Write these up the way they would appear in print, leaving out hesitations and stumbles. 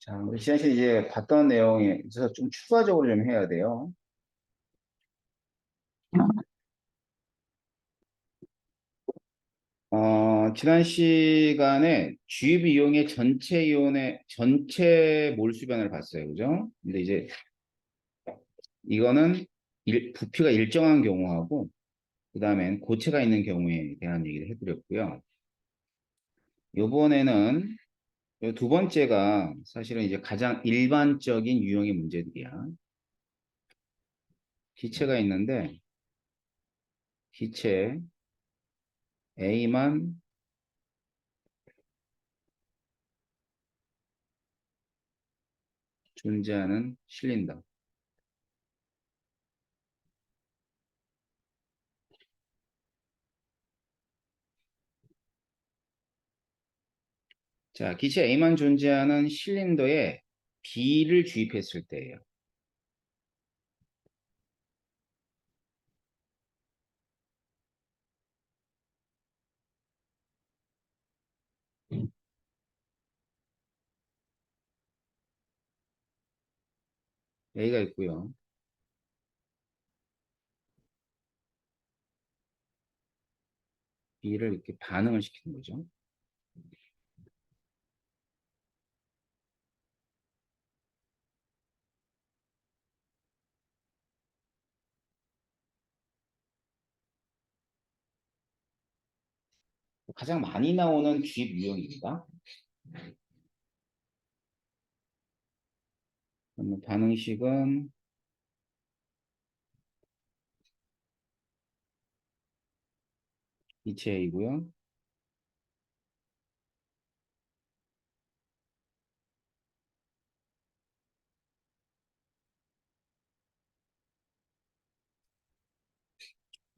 자, 우리 지난 시간에 이제 봤던 내용에 있어서 좀 추가적으로 좀 해야 돼요. 지난 시간에 주입 이용의 전체 이온의 전체 몰수 변화를 봤어요. 그죠? 근데 이제 이거는 부피가 일정한 경우하고, 그 다음엔 고체가 있는 경우에 대한 얘기를 해드렸고요. 요번에는 요두 번째가 사실은 이제 가장 일반적인 유형의 문제들이야. 기체가 있는데, 기체 A만 존재하는 실린더. 자, 기체 A만 존재하는 실린더에 B를 주입했을 때예요. A가 있고요. B를 이렇게 반응을 시키는 거죠. 가장 많이 나오는 주입 유형입니다. 그러면 반응식은 기체 A고요.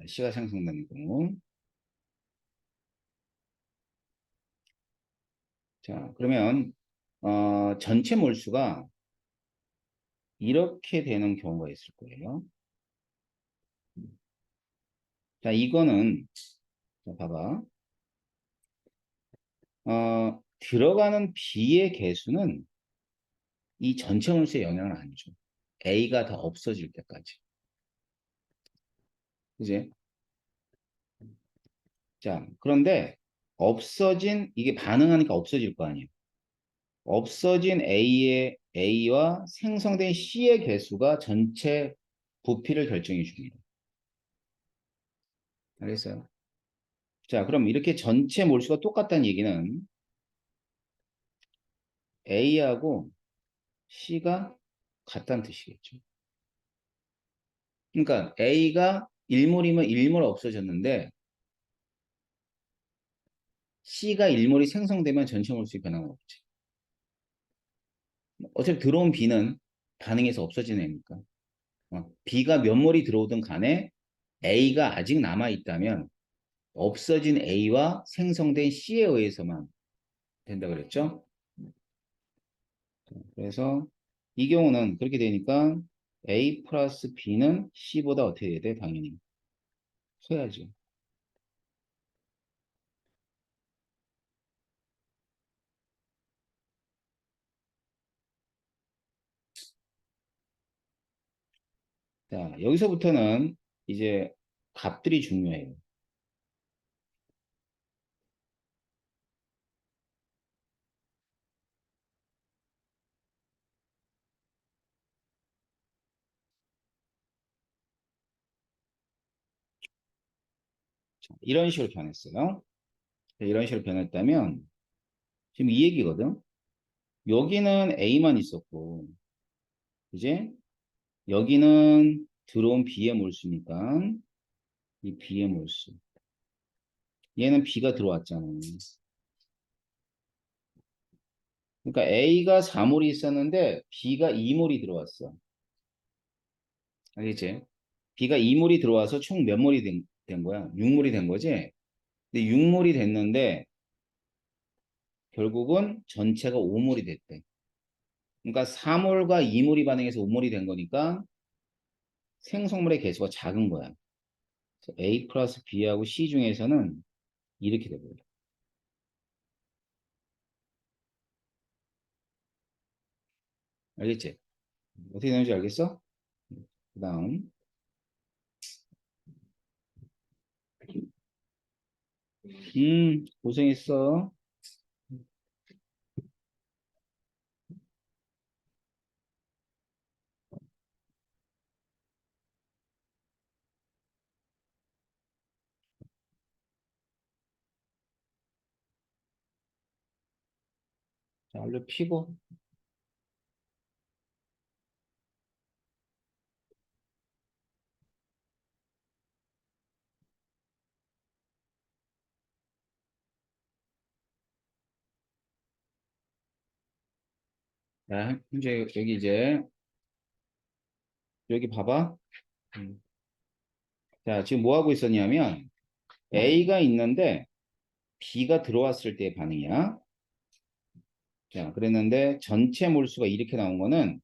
C가 생성되는 경우. 자, 그러면 전체 몰수가 이렇게 되는 경우가 있을 거예요. 자, 이거는 자, 봐봐. 들어가는 B의 개수는 이 전체 몰수에 영향을 안 줘. A가 다 없어질 때까지. 그지? 자, 그런데 없어진, 이게 반응하니까 없어질 거 아니에요. 없어진 A와 생성된 C의 개수가 전체 부피를 결정해 줍니다. 알겠어요? 자, 그럼 이렇게 전체 몰수가 똑같다는 얘기는 A하고 C가 같다는 뜻이겠죠. 그러니까 A가 1몰이면 1몰 없어졌는데 C가 1몰이 생성되면 전체 몰수의 변화가 없지. 어차피 들어온 B는 반응해서 없어지는 애니까. B가 몇 몰이 들어오든 간에 A가 아직 남아있다면 없어진 A와 생성된 C에 의해서만 된다 그랬죠? 그래서 이 경우는 그렇게 되니까 A 플러스 B는 C보다 어떻게 해야 돼? 당연히 커야죠. 자, 여기서부터는 이제 값들이 중요해요. 자, 이런 식으로 변했어요. 자, 이런 식으로 변했다면 지금 이 얘기거든. 여기는 A만 있었고 이제 여기는 들어온 B의 몰수니까 이 B의 몰수. 얘는 B가 들어왔잖아요. 그러니까 A가 4몰이 있었는데 B가 2몰이 들어왔어. 알겠지? B가 2몰이 들어와서 총 몇 몰이 된 거야? 6몰이 된 거지? 근데 6몰이 됐는데 결국은 전체가 5몰이 됐대. 그러니까 4몰과 2몰이 반응해서 5몰이 된 거니까 생성물의 개수가 작은 거야. 그래서 A 플러스 B하고 C 중에서는 이렇게 되거든. '요. 알겠지? 어떻게 되는지 알겠어? 그 다음. 고생했어. 자, 얼른 피고. 자, 이제 여기 이제 여기 봐봐. 음. 자, 지금 뭐 하고 있었냐면 A가 있는데 B가 들어왔을 때의 반응이야. 자, 그랬는데 전체 몰수가 이렇게 나온 거는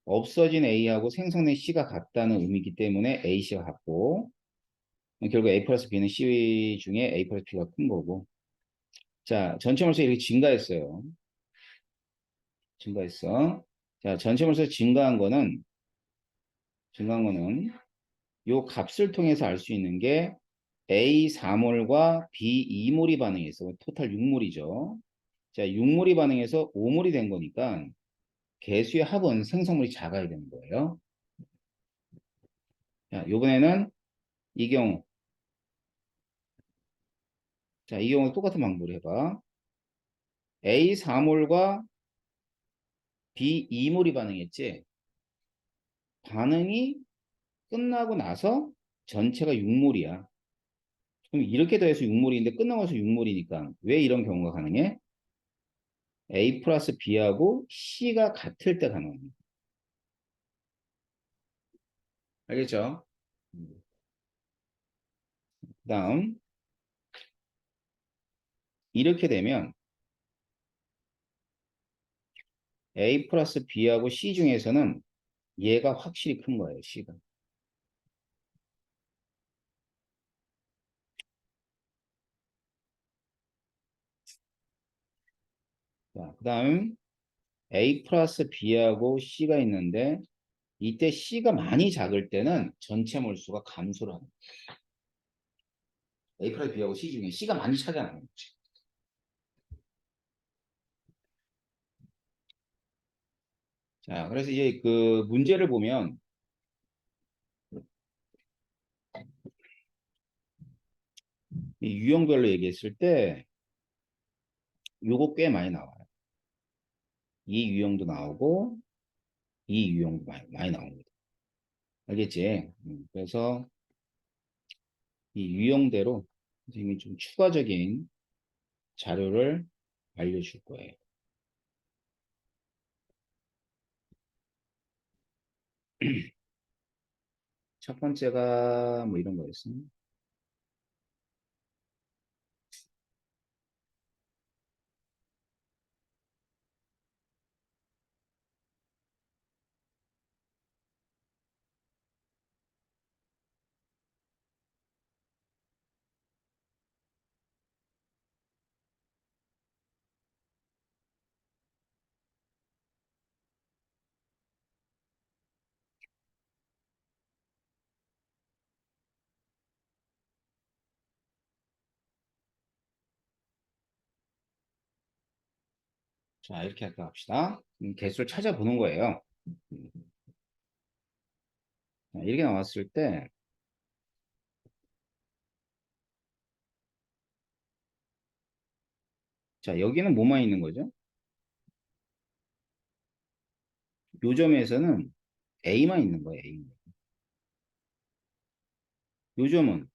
없어진 A하고 생성된 C가 같다는 의미이기 때문에 AC가 같고 결국 A 플러스 B는 C 중에 A 플러스 B가 큰 거고. 자, 전체 몰수가 이렇게 증가했어요. 증가했어. 자, 전체 몰수가 증가한 거는 요 값을 통해서 알 수 있는 게 A 4몰과 B 2몰이 반응해서 토탈 6몰이죠. 자, 6몰이 반응해서 5몰이 된 거니까 개수의 합은 생성물이 작아야 되는 거예요. 자, 요번에는 이 경우. 자, 이 경우 똑같은 방법으로 해봐. A 4몰과 B 2몰이 반응했지. 반응이 끝나고 나서 전체가 6몰이야. 그럼 이렇게 더해서 6몰인데 끝나고 나서 6몰이니까 왜 이런 경우가 가능해? A 플러스 B하고 C가 같을 때 가능해. 알겠죠? 그 다음, 이렇게 되면 A 플러스 B하고 C 중에서는 얘가 확실히 큰 거예요, C가. 자, 그 다음, A 플러스 B하고 C가 있는데, 이때 C가 많이 작을 때는 전체 몰수가 감소를 하는 거예요. A 플러스 B하고 C 중에 C가 많이 차지하는 거지. 자, 그래서 이제 그 문제를 보면, 이 유형별로 얘기했을 때, 요거 꽤 많이 나와요. 이 유형도 나오고, 이 유형도 많이 나옵니다. 알겠지? 그래서 이 유형대로 선생님이 좀 추가적인 자료를 알려줄 거예요. 첫 번째가 뭐 이런 거였어. 자, 이렇게 할까 합시다. 개수를 찾아보는 거예요. 음, 자, 이렇게 나왔을 때, 자, 여기는 뭐만 있는 거죠? 요 점에서는 A만 있는 거예요, A. 요 점은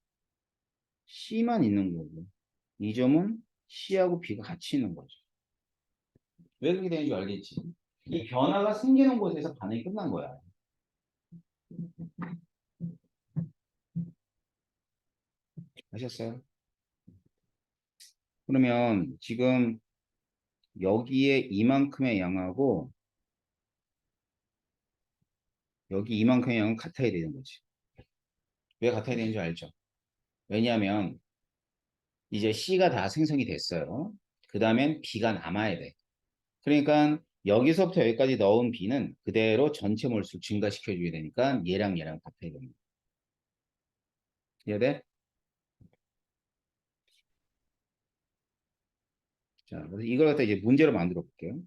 C만 있는 거고, 이 점은 C하고 B가 같이 있는 거죠. 왜 그렇게 되는지 알겠지? 이 변화가 생기는 곳에서 반응이 끝난 거야. 아셨어요? 그러면 지금 여기에 이만큼의 양하고 여기 이만큼의 양은 같아야 되는 거지. 왜 같아야 되는지 알죠? 왜냐하면 이제 C가 다 생성이 됐어요. 그 다음엔 B가 남아야 돼. 그러니까 여기서부터 여기까지 넣은 B는 그대로 전체 몰수 증가시켜줘야 되니까 얘랑 같아야 됩니다. 이해돼? 자, 그래서 이걸 갖다 이제 문제로 만들어 볼게요.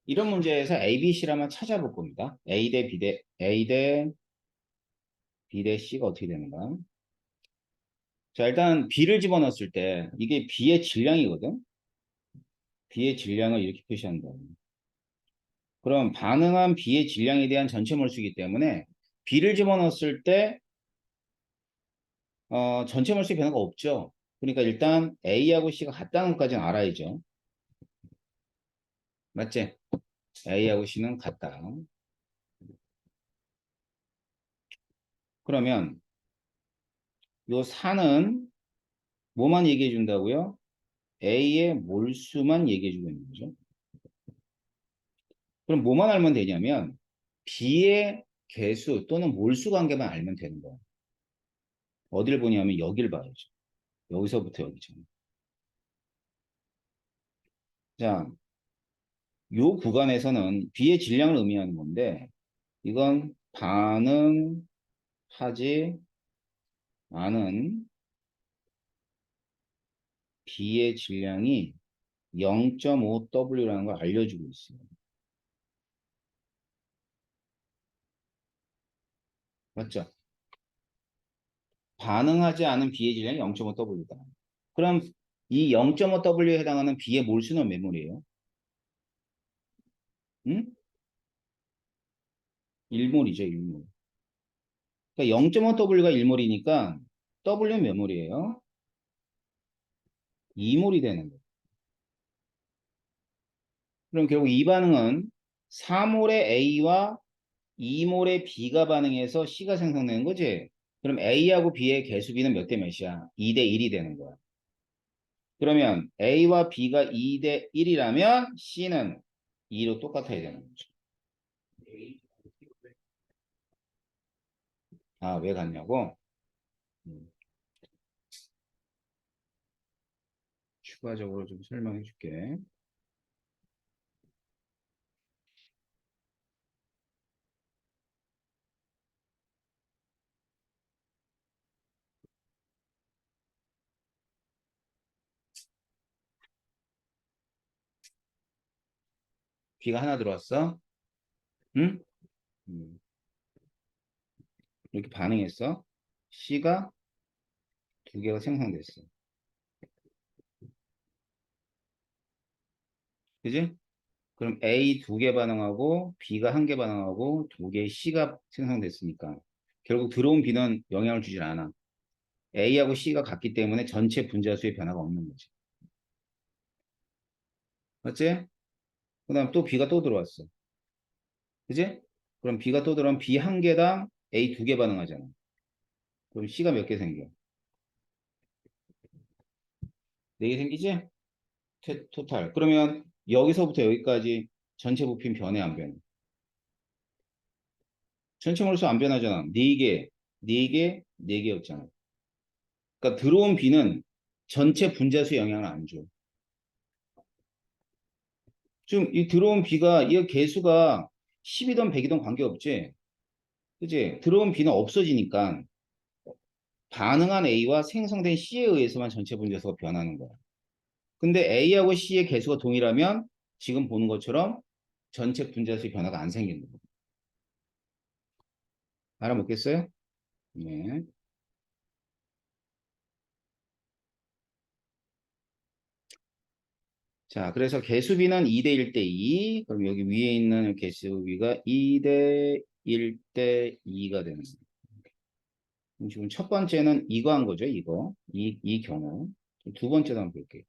이런 문제에서 A, B, C라면 찾아볼 겁니다. A 대 B 대 C가 어떻게 되는가? 자, 일단 B를 집어넣었을 때 이게 B의 질량이거든. B의 질량을 이렇게 표시한다. 그럼 반응한 B의 질량에 대한 전체 몰수이기 때문에 B를 집어넣었을 때 전체 몰수의 변화가 없죠. 그러니까 일단 A하고 C가 같다는 것까지는 알아야죠. 맞지? A하고 C는 같다. 그러면 요 4는 뭐만 얘기해 준다고요? A의 몰수만 얘기해 주고 있는 거죠. 그럼 뭐만 알면 되냐면 B의 개수 또는 몰수 관계만 알면 되는 거예요. 어딜 보냐면 여길 봐야죠. 여기서부터 여기죠. 자, 요 구간에서는 B의 질량을 의미하는 건데 이건 반응하지 않은 B의 질량이 0.5W라는 걸 알려주고 있어요. 맞죠? 반응하지 않은 B의 질량이 0.5W다. 그럼 이 0.5W에 해당하는 B의 몰수는 몇 몰이에요? 응? 1몰이죠, 1몰. 그러니까 0.5W가 1몰이니까 W는 몇 몰이에요? 2몰이 되는 거예요. 그럼 결국 이 반응은 4몰의 A와 2몰의 B가 반응해서 C가 생성되는 거지? 그럼 A하고 B의 개수비는 몇 대 몇이야? 2대 1이 되는 거야. 그러면 A와 B가 2대 1이라면 C는 2로 똑같아야 되는 거죠. 아, 왜 같냐고? 음, 추가적으로 좀 설명해 줄게. B가 하나 들어왔어? 응? 음, 이렇게 반응했어? C가 두 개가 생성됐어. 그지? 그럼 A 두 개 반응하고 B가 한 개 반응하고 두 개의 C가 생성됐으니까 결국 들어온 B는 영향을 주질 않아. A하고 C가 같기 때문에 전체 분자수의 변화가 없는 거지. 맞지? 그 다음 또 B가 또 들어왔어. 그지? 그럼 B가 또 들어오면 B 한 개당 A 두 개 반응하잖아. 그럼 C가 몇 개 생겨? 네 개 생기지? 토탈. 그러면 여기서부터 여기까지 전체 부피는 변해 안 변해? 전체 몰수 안 변하잖아. 네 개, 네 개, 네 개였잖아. 그러니까 들어온 B는 전체 분자수 영향을 안 줘. 지금 이 들어온 B가 이 개수가 10이든 100이든 관계없지. 그지? 들어온 B는 없어지니까 반응한 A와 생성된 C에 의해서만 전체 분자수가 변하는 거야. 근데 A하고 C의 개수가 동일하면 지금 보는 것처럼 전체 분자수의 변화가 안 생기는 거야. 알아먹겠어요? 네. 자, 그래서 개수비는 2대 1대 2. 그럼 여기 위에 있는 개수비가 2대 1대 2가 되는 거예요. 그럼 지금 첫 번째는 이거 한 거죠, 이거. 이 경우. 두 번째도 한번 볼게요.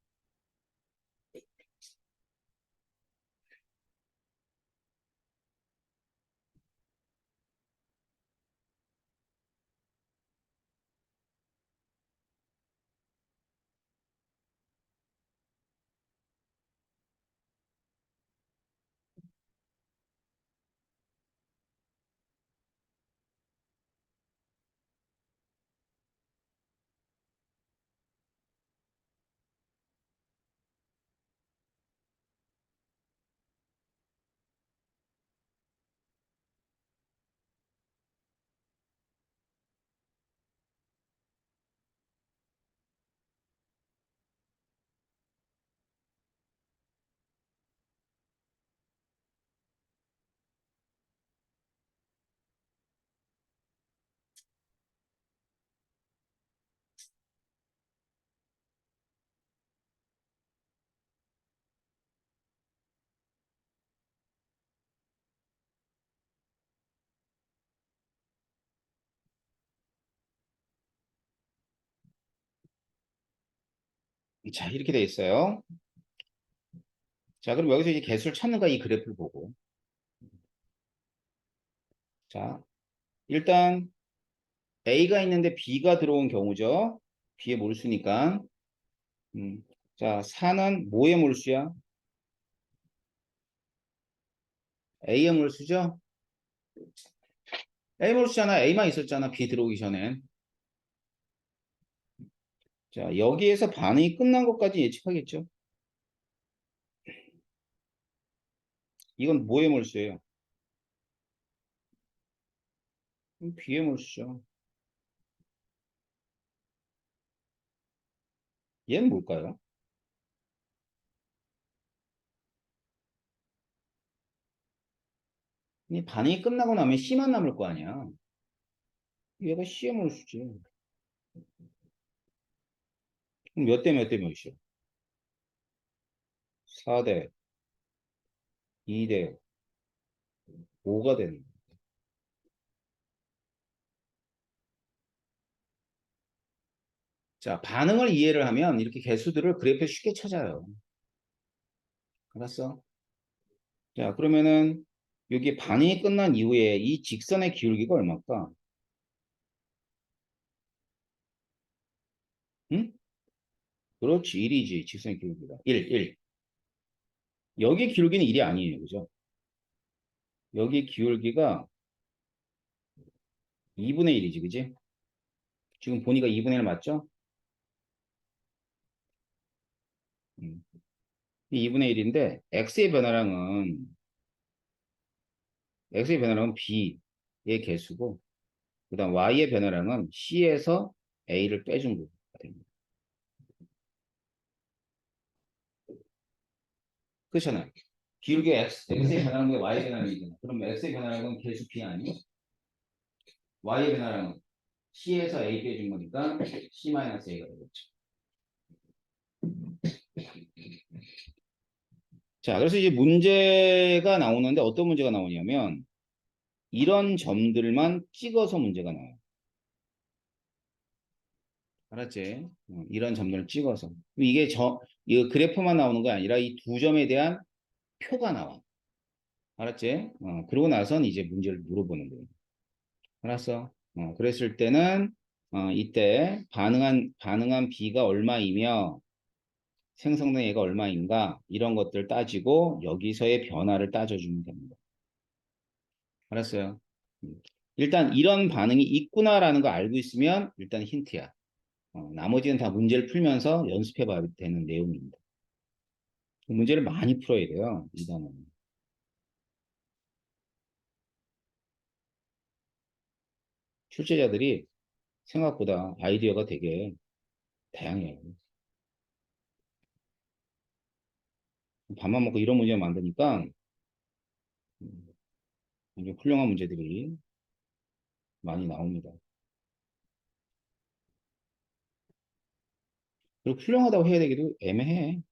자, 이렇게 돼 있어요. 자, 그럼 여기서 이제 개수를 찾는가 이 그래프를 보고. 자, 일단 A가 있는데 B가 들어온 경우죠. B의 몰수니까. 음. 자, 4는 뭐의 몰수야? A의 몰수죠? A 몰수잖아. A만 있었잖아. B 들어오기 전엔. 자, 여기에서 반응이 끝난 것까지 예측하겠죠? 이건 뭐의 몰수예요? B의 몰수죠. 얘는 뭘까요? 이 반응이 끝나고 나면 C만 남을 거 아니야. 얘가 C의 몰수지. 그럼 몇 대 몇 대 몇이요? 4대 2대 5가 되는 거야. 자, 반응을 이해를 하면 이렇게 개수들을 그래프에 쉽게 찾아요. 알았어? 자, 그러면은 여기 반응이 끝난 이후에 이 직선의 기울기가 얼마일까? 응? 그렇지, 1이지. 직선의 기울기가. 1. 여기 기울기는 1이 아니에요. 그죠? 여기 기울기가 2분의 1이지. 그지? 지금 보니까 2분의 1 맞죠? 음. 2분의 1인데 x의 변화량은 b의 개수고 그다음 y의 변화량은 c에서 a를 빼준 거가 됩니다. 그렇잖아요. 기울기 x의 변화량과 y의 변화량이잖아. 그럼 x의 변화량은 개수 b 아니에요? y의 변화량은 c에서 a 빼준 거니까 c-a가 되겠죠. 자, 그래서 이제 문제가 나오는데 어떤 문제가 나오냐면 이런 점들만 찍어서 문제가 나와요. 알았지? 이런 점들을 찍어서. 이 그래프만 나오는 게 아니라 이 두 점에 대한 표가 나와. 알았지? 그러고 나선 이제 문제를 물어보는 거예요. 알았어? 그랬을 때는, 이때 반응한 B가 얼마이며 생성된 얘가 얼마인가 이런 것들 따지고 여기서의 변화를 따져주면 됩니다. 알았어요? 음. 일단 이런 반응이 있구나라는 거 알고 있으면 일단 힌트야. 나머지는 다 문제를 풀면서 연습해 봐야 되는 내용입니다. 문제를 많이 풀어야 돼요. 이 단어는. 출제자들이 생각보다 아이디어가 되게 다양해요. 밥만 먹고 이런 문제 만드니까 음, 이제 훌륭한 문제들이 많이 나옵니다. 그리고 훌륭하다고 해야 되기도 애매해.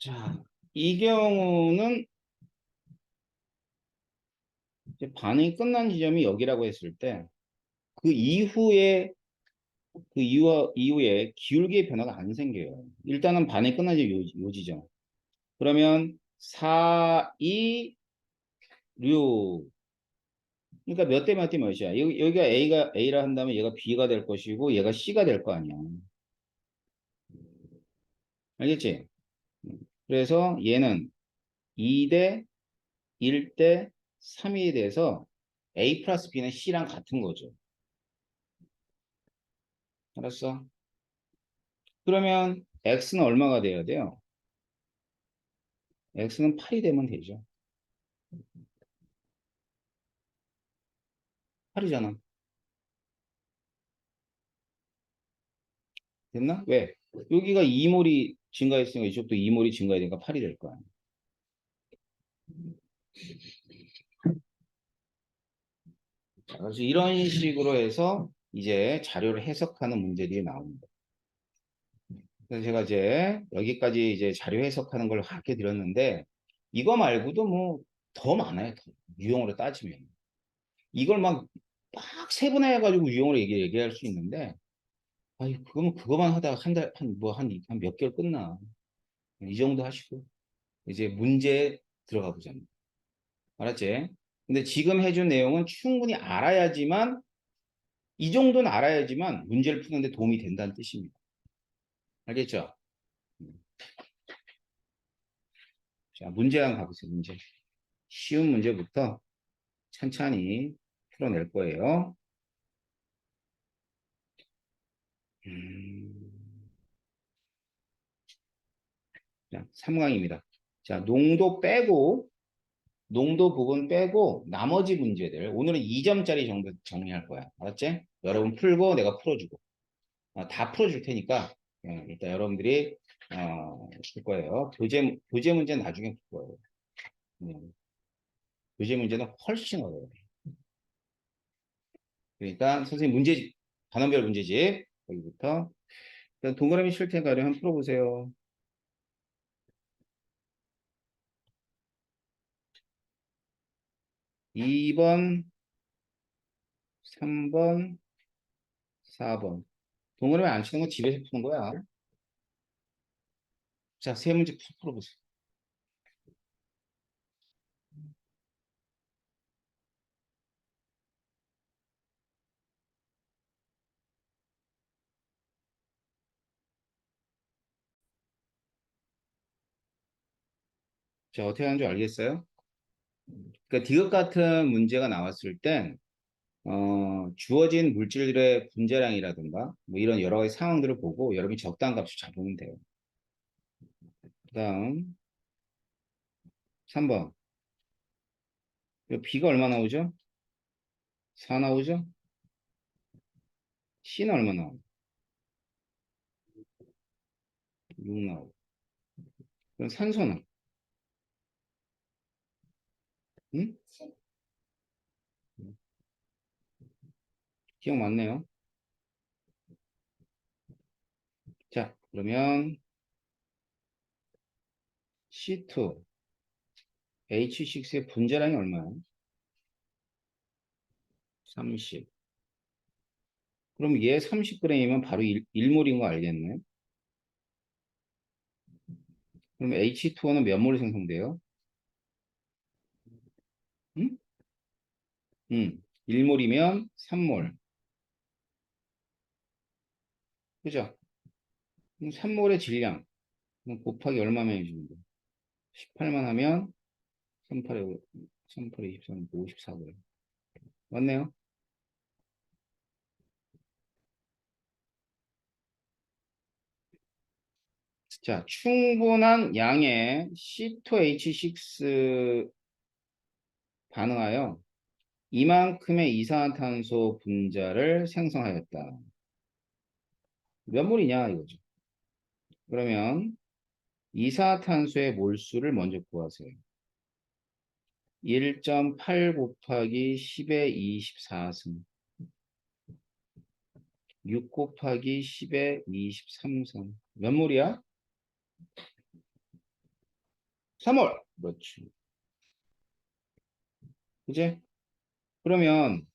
자, 이 경우는 이제 반응이 끝난 지점이 여기라고 했을 때 그 이후에 이후에 기울기의 변화가 안 생겨요. 일단은 반응이 끝난 지점 요 지점. 그러면 4, 2, 6. 그러니까 몇 대 몇 대 몇이야. 여기가 A라 한다면 얘가 B가 될 것이고 얘가 C가 될 거 아니야. 알겠지? 그래서 얘는 2대 1대 3이 돼서 A 플러스 B는 C랑 같은 거죠. 알았어? 그러면 X는 얼마가 돼야 돼요? X는 8이 되면 되죠. 8이잖아. 됐나? 왜? 여기가 2몰이 증가했으니까 이쪽도 2몰이 증가되니까 8이 될 거야. 자, 그래서 이런 식으로 해서 이제 자료를 해석하는 문제들이 나옵니다. 그래서 제가 이제 여기까지 이제 자료 해석하는 걸 가르쳐 드렸는데 이거 말고도 뭐 더 많아요. 더. 유형으로 따지면. 이걸 막 세분화해가지고 유형으로 얘기할 수 있는데 아니 그거면 그거만 하다가 한 달, 한 몇 개월 끝나. 이 정도 하시고 이제 문제 들어가 보자. 알았지? 근데 지금 해준 내용은 충분히 알아야지만 이 정도는 알아야지만 문제를 푸는데 도움이 된다는 뜻입니다. 알겠죠? 자, 문제 한번 가보세요. 문제. 쉬운 문제부터 천천히 풀어낼 거예요. 음, 자, 3강입니다. 자, 농도 부분 빼고 나머지 문제들 오늘은 2점짜리 정도 정리할 거야. 알았지? 여러분 풀고 내가 풀어주고 다 풀어줄 테니까 일단 여러분들이 풀 거예요. 교재 문제는 나중에 풀 거예요. 교재 문제는 훨씬 어려워요. 그러니까 선생님 단원별 문제집 여기부터 일단 동그라미 칠 테니까 한번 풀어보세요. 2번, 3번, 4번. 동그라미 안 치는 건 집에서 푸는 거야. 자, 세 문제 풀어보세요. 자, 어떻게 하는 줄 알겠어요? 그러니까 디귿 같은 문제가 나왔을 땐 주어진 물질들의 분자량이라든가 뭐 이런 여러 가지 상황들을 보고 여러분이 적당한 값을 잡으면 돼요. 그 다음 3번. B가 얼마 나오죠? 4 나오죠? C는 얼마 나오죠? 6 나오고. 그럼 산소는? 응? 기억 맞네요. 자, 그러면 C2, H6의 분자량이 얼마예요? 30. 그럼 얘 30g이면 바로 1몰인 거 알겠네. 그럼 H2O는 몇 몰이 생성돼요? 응? 1몰이면 3몰. 그죠? 그럼 3몰의 질량. 그럼 곱하기 얼마면 해주는 거 18만 하면 38에 38에 23, 54g. 맞네요. 자, 충분한 양의 C2H6 반응하여 이만큼의 이산화탄소 분자를 생성하였다. 몇 몰이냐 이거죠. 그러면 이산화탄소의 몰수를 먼저 구하세요. 1.8 곱하기 10의 24승 6 곱하기 10의 23승 몇 몰이야? 3월. 그렇지. 그지? 그러면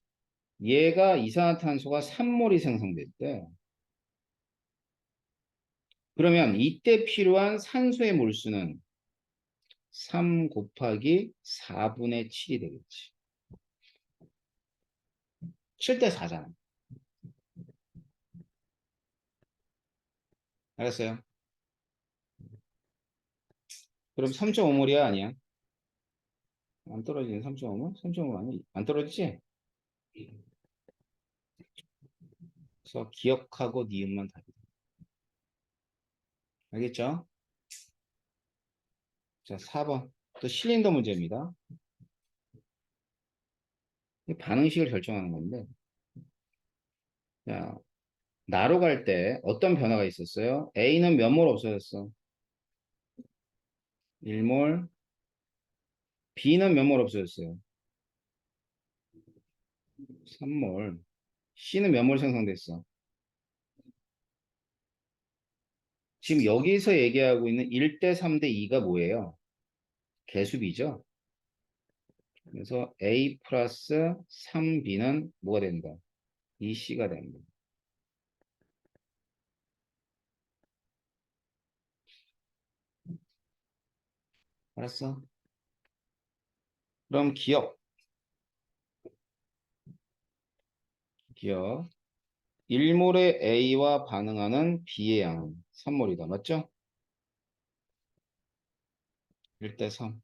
얘가 이산화탄소가 3몰이 생성됐대. 그러면 이때 필요한 산소의 몰수는 3 곱하기 4분의 7이 되겠지. 7대 4잖아. 알았어요? 그럼 3.5몰이야 아니야? 안 떨어지는 3.5몰? 3.5몰 아니? 안 떨어지지? 그래서 기억하고 니은만 답이다. 알겠죠? 자, 4번. 또 실린더 문제입니다. 반응식을 결정하는 건데. 자, 나로 갈 때 어떤 변화가 있었어요? A는 몇 몰 없어졌어? 1몰. B는 몇 몰 없어졌어요? 3몰. C는 몇 몰 생성됐어? 지금 여기서 얘기하고 있는 1대 3대 2가 뭐예요? 개수비죠. 그래서 A 플러스 3B는 뭐가 된다? 2C가 됩니다. 알았어? 그럼 기억. 1몰의 A와 반응하는 B의 양은 3몰이다. 맞죠? 1대 3.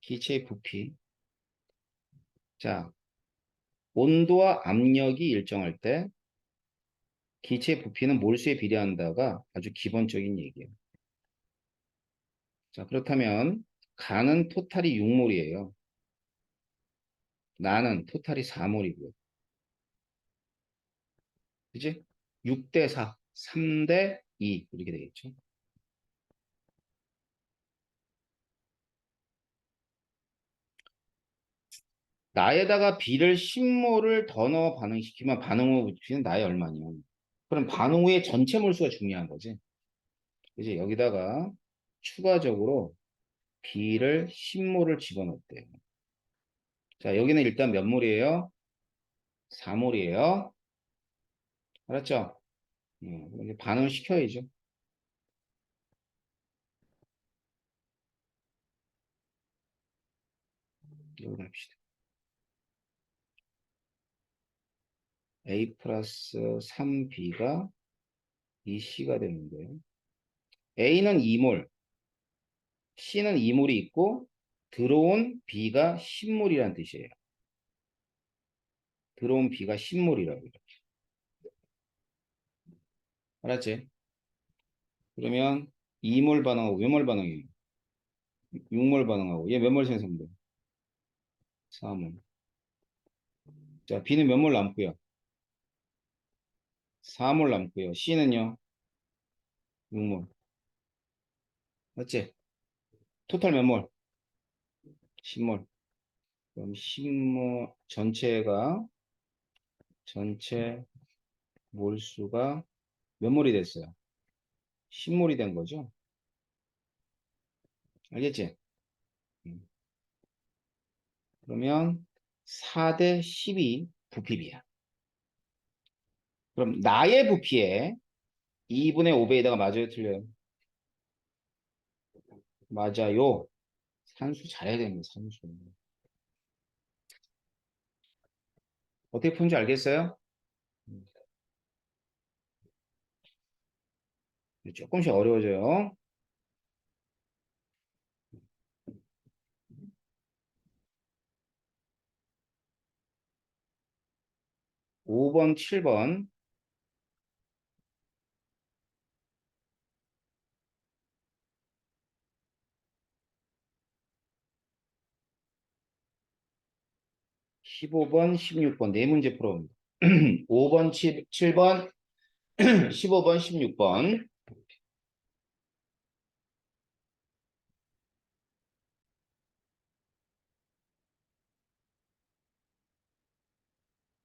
기체의 부피. 자, 온도와 압력이 일정할 때 기체의 부피는 몰수에 비례한다가 아주 기본적인 얘기예요. 자, 그렇다면 가는 토탈이 6몰이에요. 나는 토탈이 4몰이고요. 그지? 6대 4, 3대 2 이렇게 되겠죠. 나에다가 B를 10몰을 더 넣어 반응시키면 반응 후 부피는 나의 얼마냐. 그럼 반응 후의 전체 몰수가 중요한 거지. 이제 여기다가 추가적으로 B를 10몰을 집어넣었대요. 자, 여기는 일단 몇 몰이에요? 4몰이에요. 알았죠? 이제 반응을 시켜야죠. 여기 합시다. A 플러스 3B가 2C가 되는데 A는 2몰, C는 2몰이 있고 들어온 B가 10몰이라는 뜻이에요. 들어온 B가 10몰이라고. 알았지? 그러면 2몰 반응하고 몇 몰 반응이에요? 6몰 반응하고 얘 몇 몰 생성돼? 4몰. 자, B는 몇 몰 남고요? 4몰 남고요. C는요? 6몰. 맞지? 토탈 몇 몰? 10몰. 그럼 10몰 전체 몰수가 몇 몰이 됐어요? 10몰이 된 거죠? 알겠지? 음. 그러면 4대 12 부피비야. 그럼 나의 부피에 2분의 5배에다가 맞아요, 틀려요? 맞아요. 산수 잘해야 됩니다, 산수. 어떻게 푸는지 알겠어요? 음, 조금씩 어려워져요. 5번, 7번. 15번, 16번 네 문제 풀어봅니다. 5번, 7번, 15번, 16번.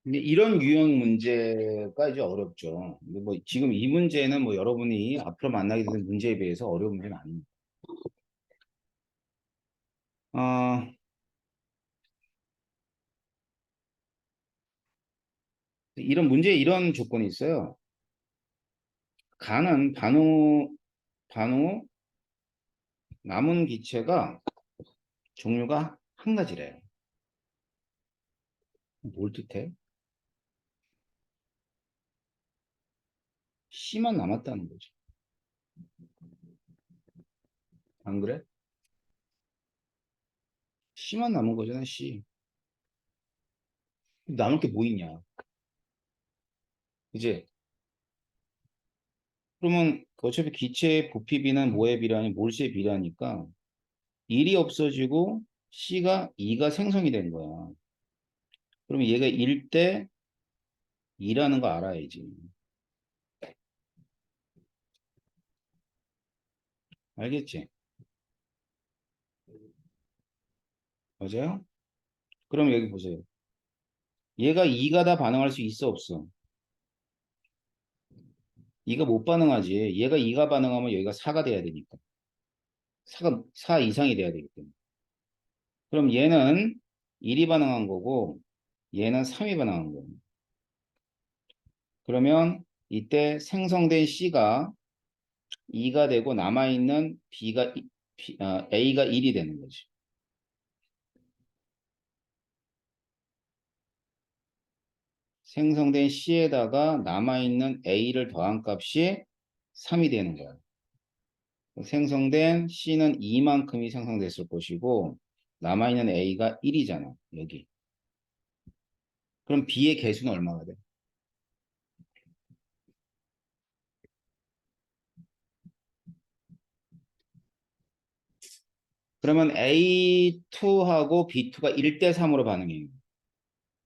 근데 이런 유형 문제가 이제 어렵죠. 근데 뭐 지금 이 문제는 뭐 여러분이 앞으로 만나게 되는 문제에 비해서 어려운 문제는 아닙니다. 어, 이런 문제에 이런 조건이 있어요. 간은 반응 후 남은 기체가 종류가 한 가지래요. 뭘 뜻해? C만 남았다는 거죠. 안 그래? C만 남은 거잖아, C. 남을 게 뭐 있냐? 이제 그러면 어차피 기체의 부피비는 뭐의 비례하니 몰수의 비례하니까 1이 없어지고 C가 2가 생성이 된 거야. 그러면 얘가 1대 2라는 거 알아야지. 알겠지? 맞아요? 그럼 여기 보세요. 얘가 2가 다 반응할 수 있어, 없어? 2가 못 반응하지. 얘가 2가 반응하면 여기가 4가 돼야 되니까. 4 이상이 돼야 되기 때문에. 그럼 얘는 1이 반응한 거고 얘는 3이 반응한 거예요. 그러면 이때 생성된 C가 2가 되고 남아있는 A가 1이 되는 거지. 생성된 C에다가 남아있는 A를 더한 값이 3이 되는 거야. 생성된 C는 2만큼이 생성됐을 것이고 남아있는 A가 1이잖아. 여기. 그럼 B의 개수는 얼마가 돼? 그러면 A2하고 B2가 1대 3으로 반응해요.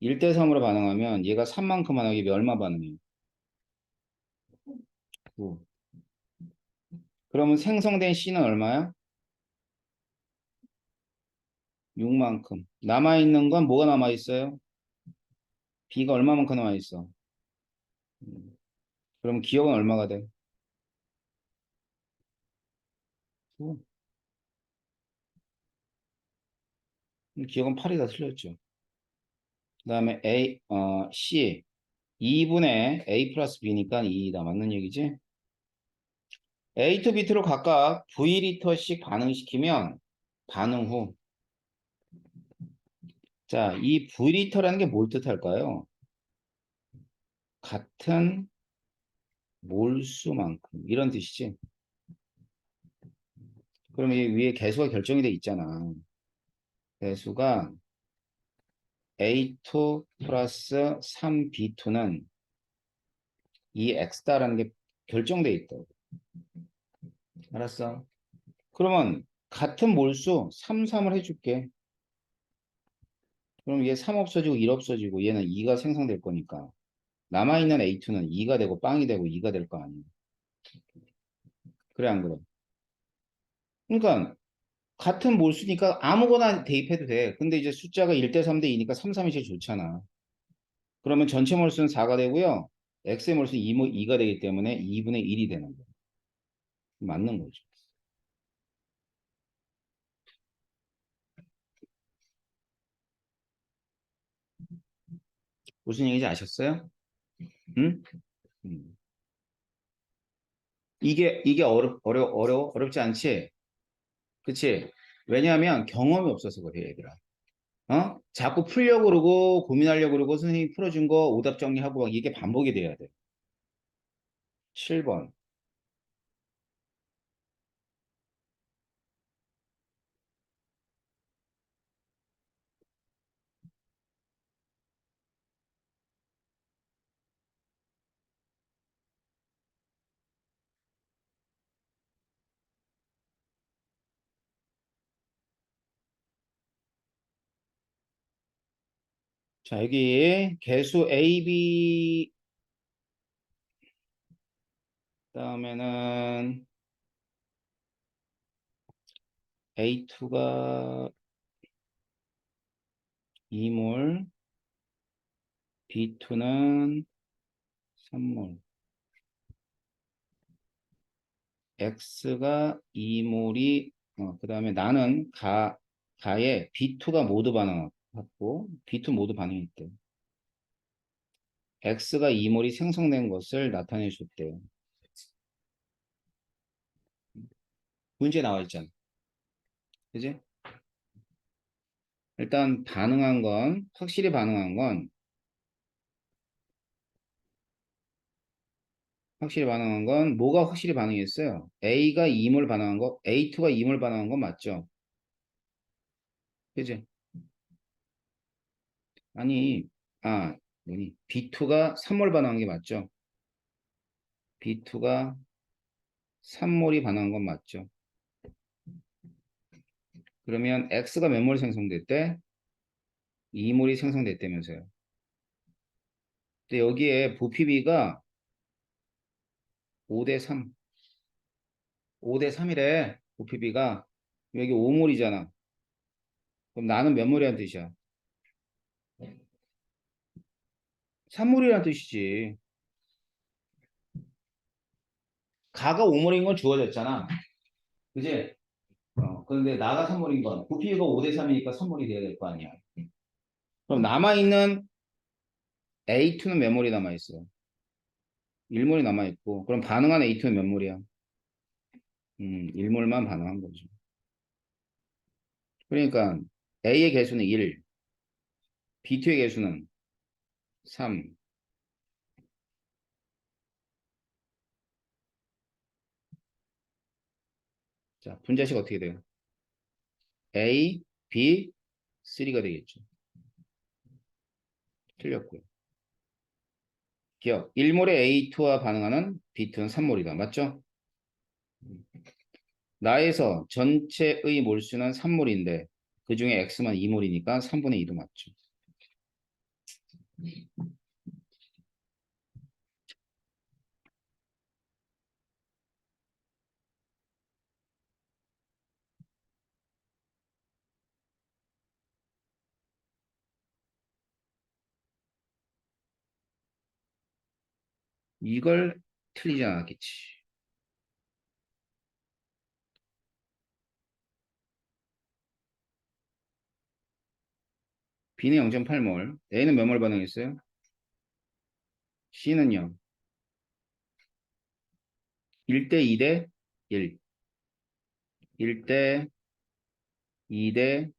1대 3으로 반응하면 얘가 3만큼 반응하면 얼마 반응해요? 9. 그러면 생성된 C는 얼마야? 6만큼. 남아있는 건 뭐가 남아있어요? B가 얼마만큼 남아있어? 그럼 기억은 얼마가 돼? 9. 기억은 8이 다 틀렸죠. 그 다음에 C. 2분의 A 플러스 B니까 2다. 맞는 얘기지? A to B로 각각 V리터씩 반응시키면 반응 후. 자, 이 V리터라는 게 뭘 뜻할까요? 같은 몰수만큼. 이런 뜻이지. 그럼 이 위에 개수가 결정이 돼 있잖아. 개수가 A2 플러스 3B2는 이 X다라는 게 결정돼 있다고. 알았어? 그러면 같은 몰수 3, 3을 해줄게. 그럼 얘 3 없어지고 1 없어지고 얘는 2가 생성될 거니까 남아있는 A2는 2가 되고 빵이 되고 2가 될 거 아니야. 그래 안 그래? 그러니까 같은 몰수니까 아무거나 대입해도 돼. 근데 이제 숫자가 1대 3대 2니까 3, 3이 제일 좋잖아. 그러면 전체 몰수는 4가 되고요. X의 몰수는 2가 되기 때문에 2분의 1이 되는 거야. 맞는 거죠. 무슨 얘기인지 아셨어요? 응? 음. 이게 어렵지 않지? 그치? 왜냐하면 경험이 없어서 그래, 얘들아. 어? 자꾸 풀려고 그러고 고민하려고 그러고 선생님이 풀어준 거 오답 정리하고 막 이게 반복이 돼야 돼. 7번. 자, 여기 개수 A, B 다음에는 A2가 2몰, B2는 3몰, X가 2몰이 그 다음에 나는 가에 B2가 모두 반응했고 B2 모두 반응했대. X가 이몰이 생성된 것을 나타내 줬대요. 문제 나와 있잖아. 그지? 일단 반응한 건 확실히 반응한 건 뭐가 확실히 반응했어요? A가 이몰 반응한 거, A2가 이몰 반응한 건 맞죠? 그지? 아니, 뭐니? B2가 3몰 반응한 게 맞죠? B2가 3몰이 반응한 건 맞죠? 그러면 X가 몇 몰이 생성됐대? 2몰이 생성됐다면서요. 근데 여기에 부피 B가 5대 3. 5대 3이래. 부피 B가. 여기 5몰이잖아. 그럼 나는 몇 몰이란 뜻이야? 3몰이란 뜻이지. 가가 5몰인 건 주어졌잖아. 그지? 그런데 나가 3몰인 건 부피가 5대 3이니까 3몰이 돼야 될 거 아니야. 그럼 남아있는 A2는 몇 몰이 남아있어요? 1몰이 남아있고. 그럼 반응한 A2는 몇 몰이야? 1몰만 반응한 거죠. 그러니까 A의 개수는 1, B2의 개수는 3. 자, 분자식 어떻게 돼요? A, B, 3가 되겠죠. 틀렸고요. 기억. 1몰의 A2와 반응하는 B2는 3몰이다. 맞죠? 나에서 전체의 몰수는 3몰인데 그 중에 X만 2몰이니까 3분의 2도 맞죠. 이걸 틀리지 않았겠지. B는 0.8몰, A는 몇 몰 반응했어요? C는요? 1대 2대 1, 1대 2대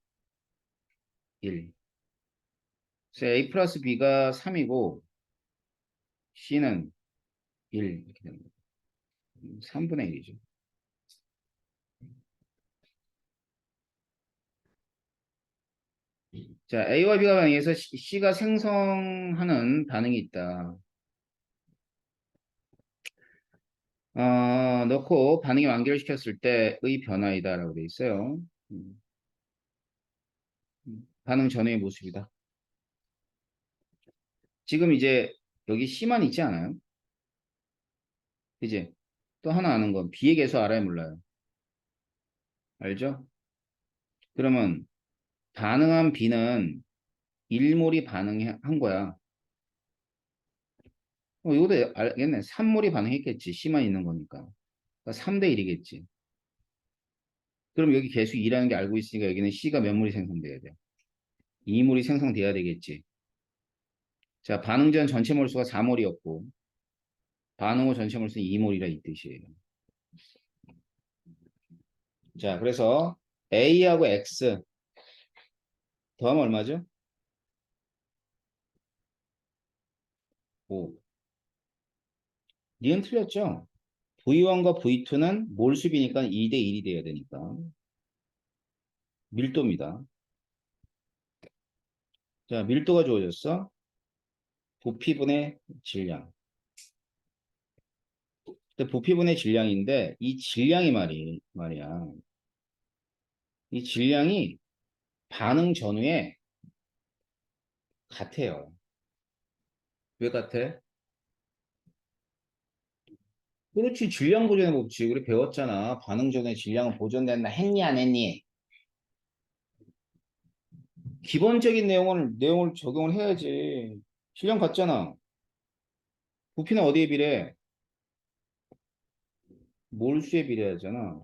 1. 그래서 A 플러스 B가 3이고 C는 1 이렇게 됩니다. 3분의 1이죠. 자, A와 B가 반응해서 C가 생성하는 반응이 있다. 넣고 반응이 완결시켰을 때의 변화이다라고 돼 있어요. 음, 반응 전후의 모습이다. 지금 이제 여기 C만 있지 않아요? 이제 또 하나 아는 건 B의 개수 알아요, 몰라요? 알죠? 그러면 반응한 B는 1몰이 반응한 거야. 이것도 알겠네. 3몰이 반응했겠지. C만 있는 거니까. 그러니까 3대 1이겠지. 그럼 여기 개수 2라는 게 알고 있으니까 여기는 C가 몇 몰이 생성돼야 돼? 2몰이 생성돼야 되겠지. 자, 반응 전 전체 몰수가 4몰이었고 반응 후 전체 몰수는 2몰이라 이 뜻이에요. 자, 그래서 A하고 X 더하면 얼마죠? 5. 니은 틀렸죠? V1과 V2는 몰수비니까 2대 1이 돼야 되니까 밀도입니다. 자, 밀도가 주어졌어. 부피분의 질량. 근데 부피분의 질량인데 이 질량이 말이야. 이 질량이 반응 전후에 같아요. 왜 같아? 그렇지. 질량 보존의 법칙. 우리 배웠잖아. 반응 전에 질량은 보존된다. 했니, 안 했니? 기본적인 내용을 적용을 해야지. 질량 같잖아. 부피는 어디에 비례해? 몰수에 비례하잖아.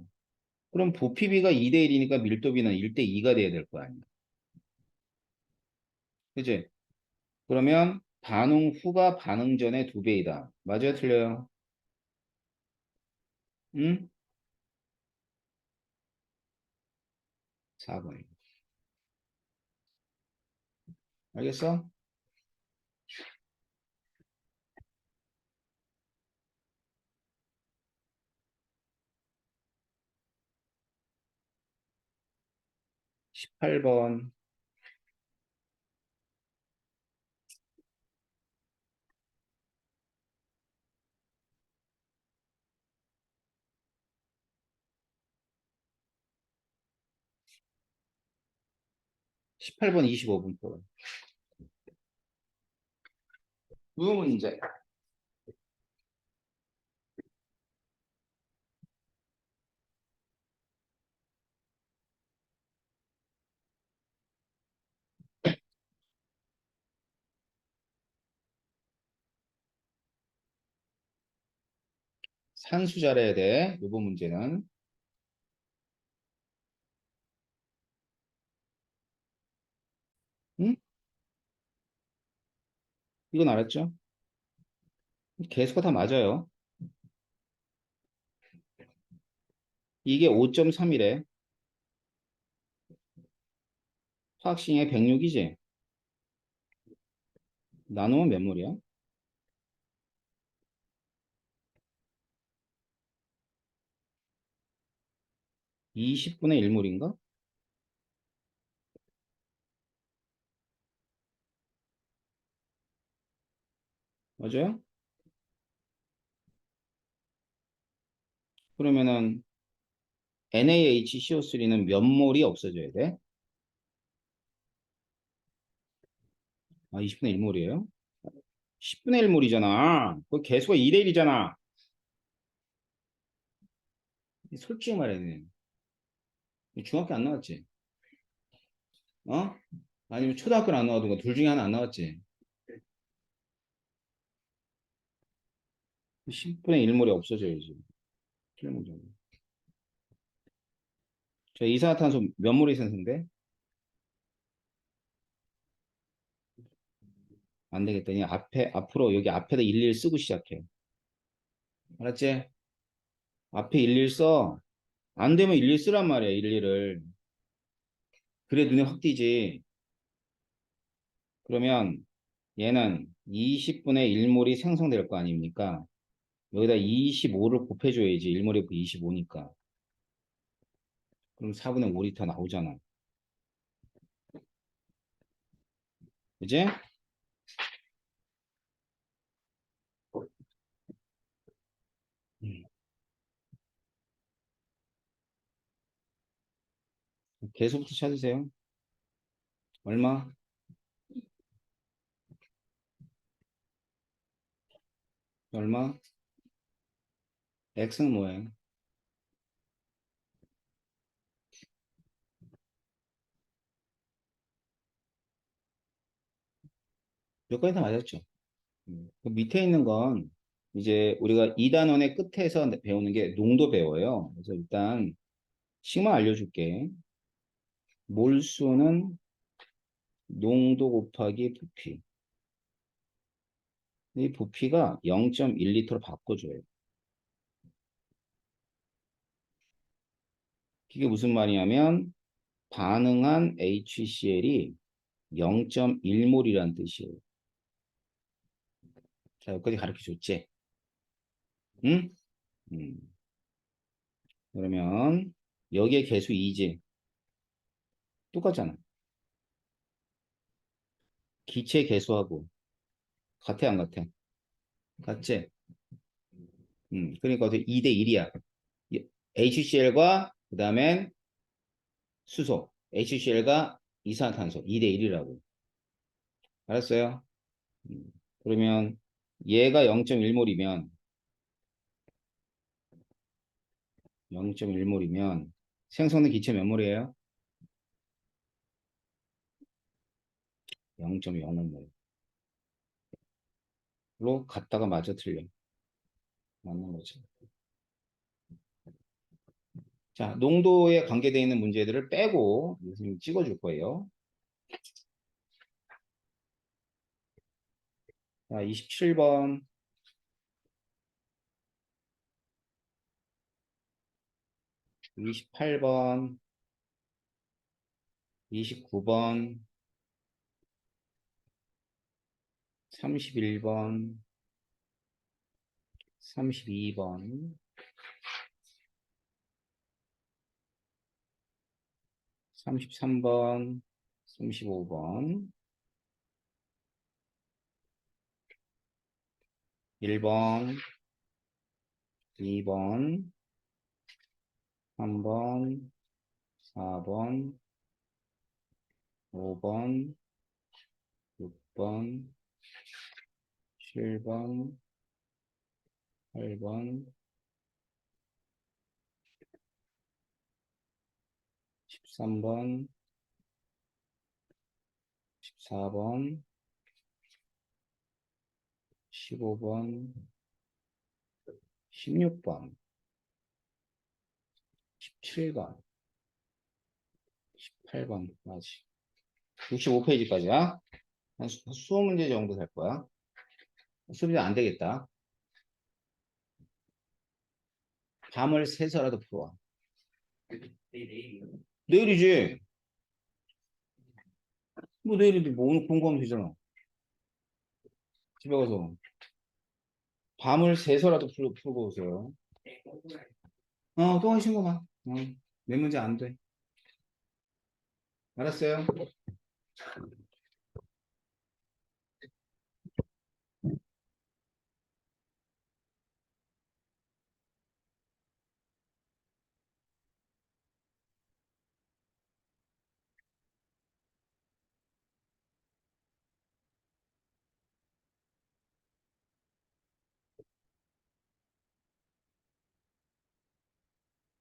그럼 부피비가 2대 1이니까 밀도비는 1대 2가 돼야 될 거 아니야. 그지? 그러면 반응 후가 반응 전의 2배이다. 맞아요, 틀려요? 응? 4번. 알겠어? 18번. 18번 25분 표. 두 문제. 산수 잘해야 돼. 이번 문제는. 응? 이건 알았죠? 개수가 다 맞아요. 이게 5.3이래. 화학식의 106이지? 나누면 몇 몰이야? 20분의 1몰인가? 맞아요? 그러면은 NaHCO3는 몇 몰이 없어져야 돼? 아, 20분의 1몰이에요? 10분의 1몰이잖아. 그 개수가 2대 1이잖아. 솔직히 말해. 중학교 안 나왔지? 어? 아니면 초등학교는 안 나와도 둘 중에 하나 안 나왔지? 10분의 1몰이 없어져야지. 틀린 거잖아. 저 이산화탄소 몇 몰이 생성돼? 안 되겠다니. 앞으로 여기 앞에다 11 쓰고 시작해. 알았지? 앞에 11 써. 안 되면 11 쓰란 말이야, 11을. 그래, 눈에 확 띄지. 그러면 얘는 20분의 1몰이 생성될 거 아닙니까? 여기다 25를 곱해줘야지. 1몰에 25니까. 그럼 4분의 5리터 나오잖아. 그지? 음. 계속부터 찾으세요. 얼마? 얼마? X는 뭐예요? 몇 가지 다 맞았죠? 그 밑에 있는 건 이제 우리가 2단원의 끝에서 배우는 게 농도 배워요. 그래서 일단 식만 알려줄게. 몰수는 농도 곱하기 부피. 이 부피가 0.1리터로 바꿔줘요. 이게 무슨 말이냐면 반응한 HCl이 0.1몰이라는 뜻이에요. 자, 여기까지 가르쳐 줬지? 응? 음. 그러면 여기에 개수 2지. 똑같잖아. 기체 개수하고 같아 안 같아? 같지? 그러니까 2대 1이야. HCl과 그 다음엔 수소. HCl과 이산화탄소 2대 1이라고. 알았어요? 음, 그러면 얘가 0.1몰이면 0.1몰이면 생성된 기체 몇 몰이에요? 0.05몰로 갔다가 맞아 틀려. 맞는 거지. 자, 농도에 관계되어 있는 문제들을 빼고 선생님이 찍어줄 거예요. 자, 27번, 28번, 29번, 31번, 32번, 33번, 35번, 1번, 2번, 3번, 4번, 5번, 6번, 7번, 8번, 13번, 14번, 15번, 16번, 17번, 18번, 맞지. 65페이지까지야. 한 20문제 정도 될 거야. 수업이 안 되겠다. 밤을 새서라도 풀어와. 내일이지. 뭐 내일인데 뭐 오늘 공부하면 되잖아. 집에 가서. 밤을 새서라도 풀고 오세요. 또 하신 거만. 내 문제 안 돼. 알았어요?